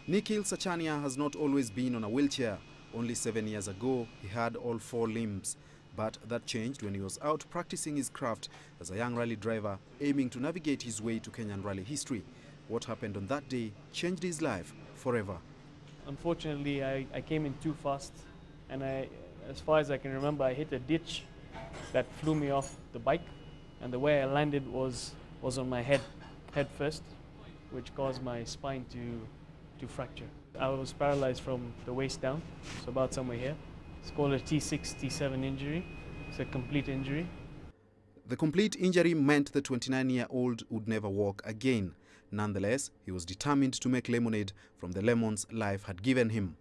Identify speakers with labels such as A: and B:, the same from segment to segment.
A: Nikhil Sachania has not always been on a wheelchair. Only 7 years ago, he had all 4 limbs. But that changed when he was out practicing his craft as a young rally driver, aiming to navigate his way to Kenyan rally history. What happened on that day changed his life forever. Unfortunately,
B: I came in too fast, and as far as I can remember, I hit a ditch that flew me off the bike, and the way I landed was on my head first, which caused my spine to fracture. I was paralyzed from the waist down, so about somewhere here. It's called a T6, T7 injury. It's a complete injury.
A: The complete injury meant the 29-year-old would never walk again. Nonetheless, he was determined to make lemonade from the lemons life had given him.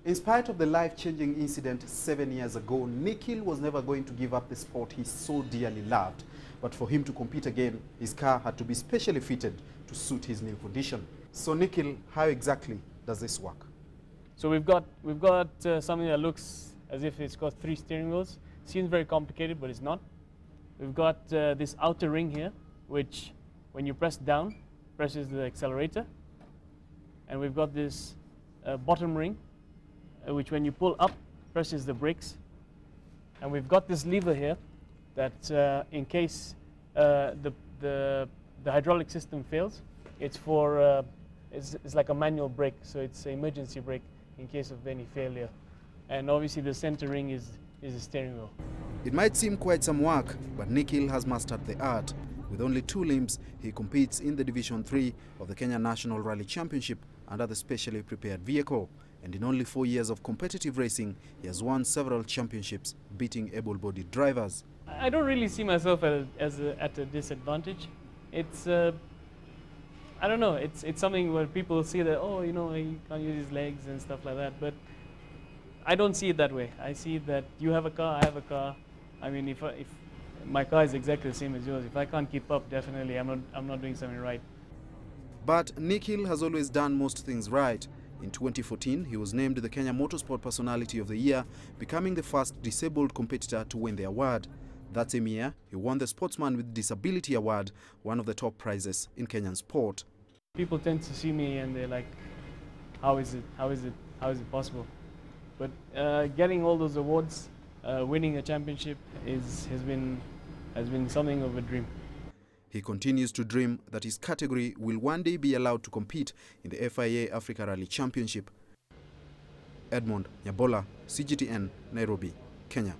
A: In spite of the life-changing incident 7 years ago, Nikhil was never going to give up the sport he so dearly loved. But for him to compete again, his car had to be specially fitted to suit his new condition. So Nikhil, how exactly does this work?
B: So we've got something that looks as if it's got 3 steering wheels. Seems very complicated, but it's not. We've got this outer ring here, which when you press down, presses the accelerator. And we've got this bottom ring, which when you pull up, presses the brakes. And we've got this lever here that in case the hydraulic system fails, it's for it's like a manual brake, so it's an emergency brake in case of any failure. And obviously the center ring is a steering wheel.
A: It might seem quite some work, but Nikhil has mastered the art. With only 2 limbs, he competes in the Division 3 of the Kenya National Rally Championship under the specially prepared vehicle. And in only 4 years of competitive racing, he has won several championships, beating able-bodied drivers.
B: I don't really see myself at a disadvantage. It's I don't know, it's something where people see that, oh, you know, he can't use his legs and stuff like that, but I don't see it that way. I see that you have a car, I have a car. I mean, if my car is exactly the same as yours, if I can't keep up, definitely I'm not doing something right.
A: But Nikhil has always done most things right. In 2014, he was named the Kenya Motorsport Personality of the Year, becoming the first disabled competitor to win the award. That same year, he won the Sportsman with Disability Award, one of the top prizes in Kenyan sport.
B: People tend to see me and they're like, how is it possible? But getting all those awards, winning a championship has been something of a dream.
A: He continues to dream that his category will one day be allowed to compete in the FIA Africa Rally Championship. Edmond, Nyabola, CGTN, Nairobi, Kenya.